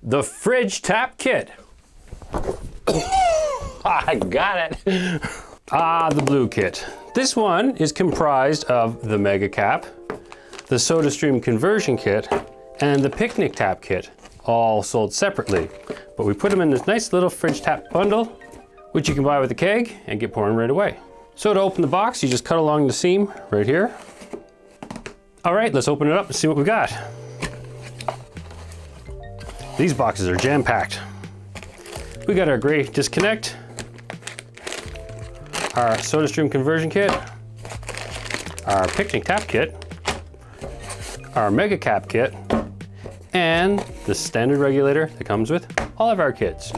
the fridge tap kit. I got it. The blue kit. This one is comprised of the Mega Cap, the SodaStream conversion kit, and the picnic tap kit, all sold separately. But we put them in this nice little fridge tap bundle, which you can buy with a keg and get pouring right away. So to open the box, you just cut along the seam right here. All right, let's open it up and see what we got. These boxes are jam-packed. We got our gray disconnect, our SodaStream conversion kit, our picnic tap kit, our Mega Cap kit, and the standard regulator that comes with all of our kits.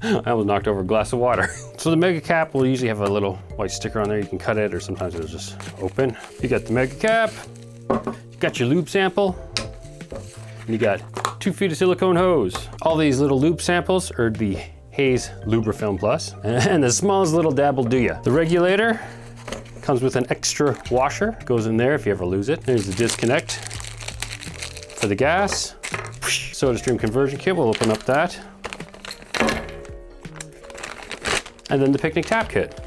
I almost knocked over a glass of water. So the Mega Cap will usually have a little white sticker on there. You can cut it, or sometimes it'll just open. You got the Mega Cap, you got your lube sample, and you got 2 feet of silicone hose. All these little lube samples are the Hayes Lubrifilm Plus, and the smallest little dab will do ya. The regulator comes with an extra washer, goes in there if you ever lose it. There's the disconnect for the gas. SodaStream conversion kit, we'll open up that. And then the picnic tap kit.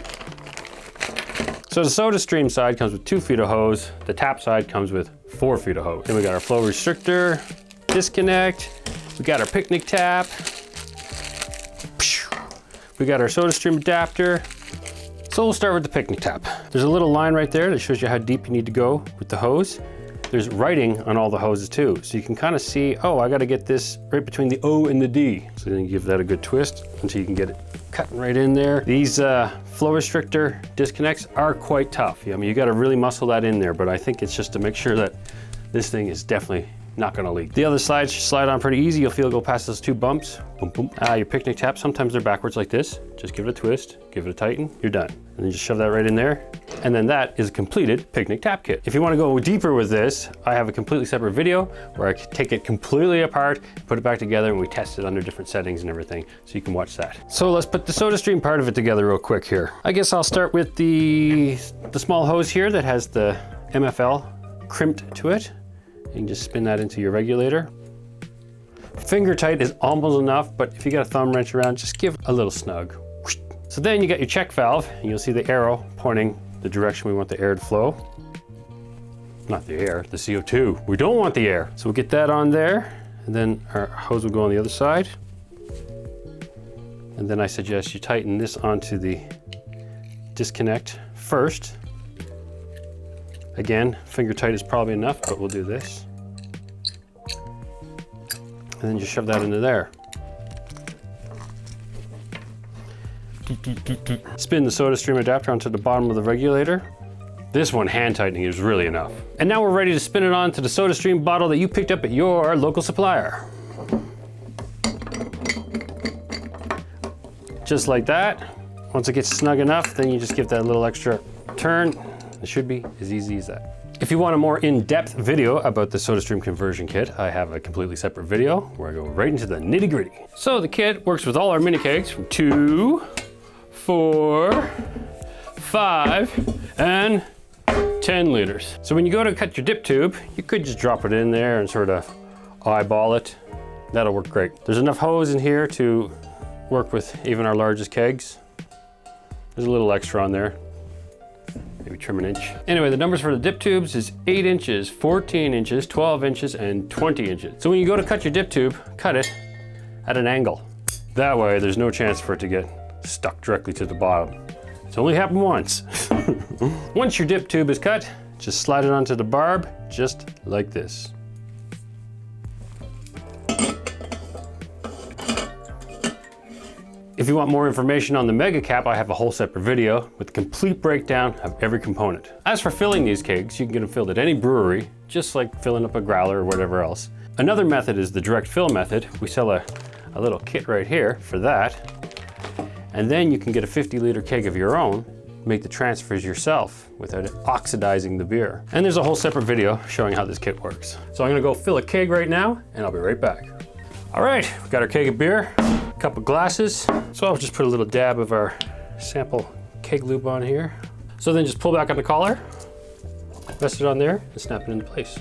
So the SodaStream side comes with 2 feet of hose. The tap side comes with 4 feet of hose. Then we got our flow restrictor, disconnect. We got our picnic tap. We got our SodaStream adapter. So we'll start with the picnic tap. There's a little line right there that shows you how deep you need to go with the hose. There's writing on all the hoses too. So you can kind of see, oh, I gotta get this right between the O and the D. So then you give that a good twist until you can get it cutting right in there. These flow restrictor disconnects are quite tough. I mean, you gotta really muscle that in there, but I think it's just to make sure that this thing is definitely not gonna leak. The other sides slide on pretty easy. You'll feel it go past those 2 bumps. Boom, boom. Your picnic tap, sometimes they're backwards like this. Just give it a twist, give it a tighten, you're done. And then just shove that right in there. And then that is a completed picnic tap kit. If you wanna go deeper with this, I have a completely separate video where I take it completely apart, put it back together, and we test it under different settings and everything, so you can watch that. So let's put the SodaStream part of it together real quick here. I guess I'll start with the small hose here that has the MFL crimped to it. You can just spin that into your regulator. Finger tight is almost enough, but if you got a thumb wrench around, just give a little snug. So then you got your check valve, and you'll see the arrow pointing the direction we want the air to flow. Not the air, the CO2. We don't want the air. So we'll get that on there, and then our hose will go on the other side. And then I suggest you tighten this onto the disconnect first. Again, finger tight is probably enough, but we'll do this. And then just shove that into there. Spin the SodaStream adapter onto the bottom of the regulator. This one, hand tightening, is really enough. And now we're ready to spin it onto the SodaStream bottle that you picked up at your local supplier. Just like that. Once it gets snug enough, then you just give that a little extra turn. It should be as easy as that. If you want a more in-depth video about the SodaStream conversion kit, I have a completely separate video where I go right into the nitty-gritty. So the kit works with all our mini kegs from 2, 4, 5, and 10 liters. So when you go to cut your dip tube, you could just drop it in there and sort of eyeball it. That'll work great. There's enough hose in here to work with even our largest kegs. There's a little extra on there. Maybe trim an inch. Anyway, the numbers for the dip tubes is 8 inches, 14 inches, 12 inches, and 20 inches. So when you go to cut your dip tube, cut it at an angle. That way, there's no chance for it to get stuck directly to the bottom. It's only happened once. Once your dip tube is cut, just slide it onto the barb, just like this. If you want more information on the Mega Cap, I have a whole separate video with a complete breakdown of every component. As for filling these kegs, you can get them filled at any brewery, just like filling up a growler or whatever else. Another method is the direct fill method. We sell a little kit right here for that. And then you can get a 50-liter keg of your own, make the transfers yourself without oxidizing the beer. And there's a whole separate video showing how this kit works. So I'm gonna go fill a keg right now, and I'll be right back. All right, we got our keg of beer. Couple glasses. So I'll just put a little dab of our sample keg lube on here. So then just pull back on the collar, rest it on there, and snap it into place.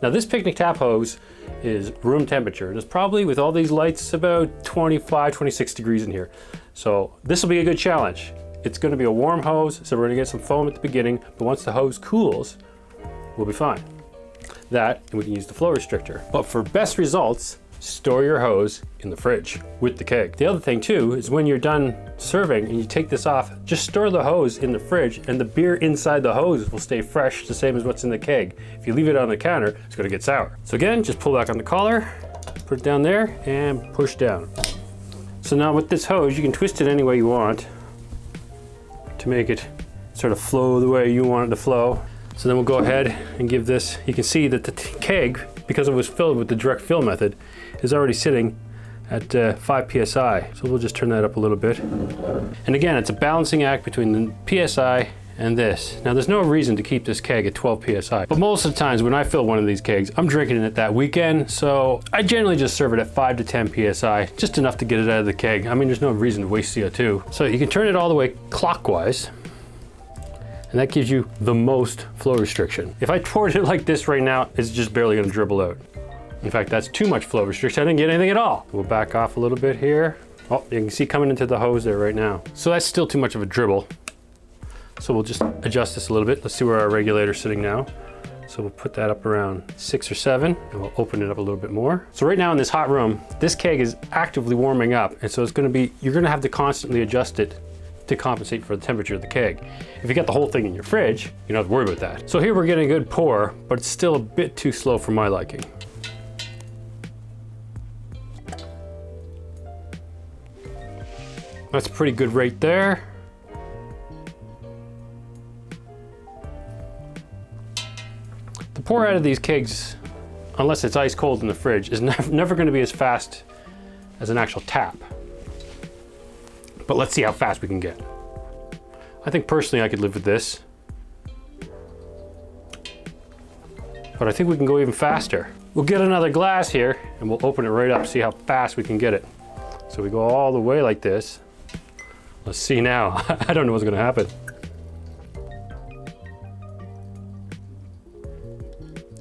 Now this picnic tap hose is room temperature. It's probably, with all these lights, about 25, 26 degrees in here. So this will be a good challenge. It's going to be a warm hose, so we're going to get some foam at the beginning, but once the hose cools, we'll be fine. That, and we can use the flow restrictor. But for best results, store your hose in the fridge with the keg. The other thing too is when you're done serving and you take this off, just store the hose in the fridge and the beer inside the hose will stay fresh, the same as what's in the keg. If you leave it on the counter, it's gonna get sour. So again, just pull back on the collar, put it down there and push down. So now with this hose, you can twist it any way you want to make it sort of flow the way you want it to flow. So then we'll go ahead and give this, you can see that the keg, because it was filled with the direct fill method, is already sitting at 5 PSI. So we'll just turn that up a little bit. And again, it's a balancing act between the PSI and this. Now there's no reason to keep this keg at 12 PSI, but most of the times when I fill one of these kegs, I'm drinking it that weekend, so I generally just serve it at 5 to 10 PSI, just enough to get it out of the keg. I mean, there's no reason to waste CO2. So you can turn it all the way clockwise, and that gives you the most flow restriction. If I poured it like this right now, it's just barely gonna dribble out. In fact, that's too much flow restriction. I didn't get anything at all. We'll back off a little bit here. Oh, you can see coming into the hose there right now. So that's still too much of a dribble. So we'll just adjust this a little bit. Let's see where our regulator's sitting now. So we'll put that up around 6 or 7, and we'll open it up a little bit more. So right now in this hot room, this keg is actively warming up, and so it's gonna be, you're gonna have to constantly adjust it to compensate for the temperature of the keg. If you got the whole thing in your fridge, you don't have to worry about that. So here we're getting a good pour, but it's still a bit too slow for my liking. That's a pretty good rate there. The pour out of these kegs, unless it's ice cold in the fridge, is never gonna be as fast as an actual tap. But let's see how fast we can get. I think personally I could live with this. But I think we can go even faster. We'll get another glass here and we'll open it right up, see how fast we can get it. So we go all the way like this. Let's see now. I don't know what's gonna happen.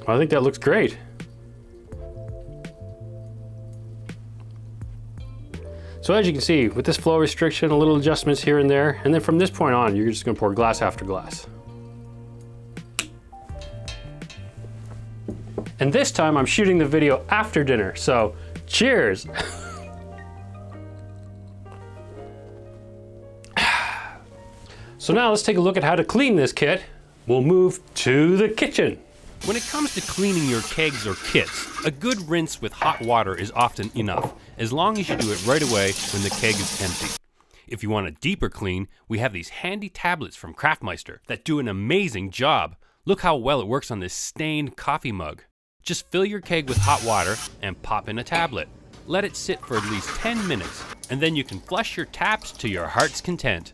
I think that looks great. So as you can see, with this flow restriction, a little adjustments here and there, and then from this point on, you're just gonna pour glass after glass. And this time I'm shooting the video after dinner, so cheers. So now let's take a look at how to clean this kit. We'll move to the kitchen. When it comes to cleaning your kegs or kits, a good rinse with hot water is often enough, as long as you do it right away when the keg is empty. If you want a deeper clean, we have these handy tablets from Craftmeister that do an amazing job. Look how well it works on this stained coffee mug. Just fill your keg with hot water and pop in a tablet. Let it sit for at least 10 minutes, and then you can flush your taps to your heart's content.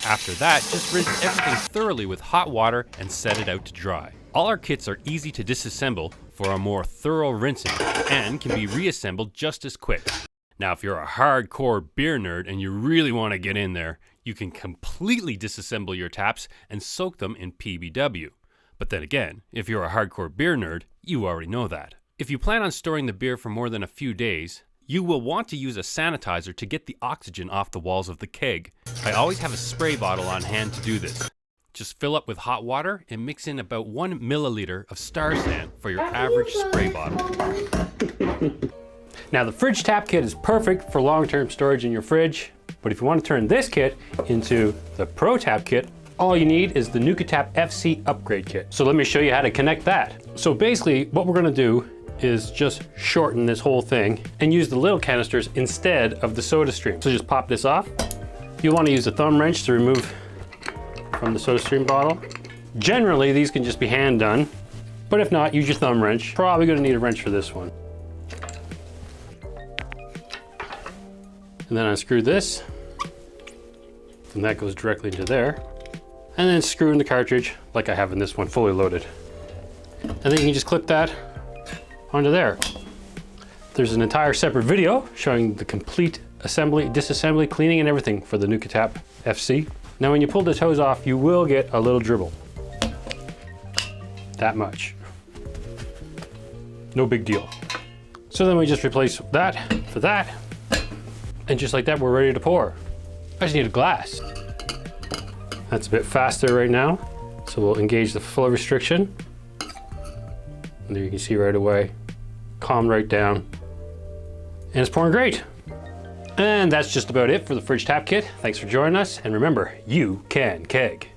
After that, just rinse everything thoroughly with hot water and set it out to dry. All our kits are easy to disassemble for a more thorough rinsing and can be reassembled just as quick. Now, if you're a hardcore beer nerd and you really want to get in there, you can completely disassemble your taps and soak them in PBW. But then again, if you're a hardcore beer nerd, you already know that. If you plan on storing the beer for more than a few days, you will want to use a sanitizer to get the oxygen off the walls of the keg. I always have a spray bottle on hand to do this. Just fill up with hot water and mix in about 1 milliliter of Star San for your average spray bottle. Now the fridge tap kit is perfect for long-term storage in your fridge, but if you want to turn this kit into the Pro Tap kit, all you need is the NukaTap FC upgrade kit. So let me show you how to connect that. So basically what we're gonna do is just shorten this whole thing and use the little canisters instead of the SodaStream. So just pop this off. You'll want to use a thumb wrench to remove from the SodaStream bottle. Generally, these can just be hand done, but if not, use your thumb wrench. Probably gonna need a wrench for this one. And then unscrew this, and that goes directly into there. And then screw in the cartridge, like I have in this one, fully loaded. And then you can just clip that onto there. There's an entire separate video showing the complete assembly, disassembly, cleaning, and everything for the NukaTap FC. Now when you pull this hose off, you will get a little dribble. That much. No big deal. So then we just replace that for that. And just like that, we're ready to pour. I just need a glass. That's a bit faster right now. So we'll engage the flow restriction. And there you can see right away, calm right down. And it's pouring great. And that's just about it for the fridge tap kit. Thanks for joining us. And remember, you can keg.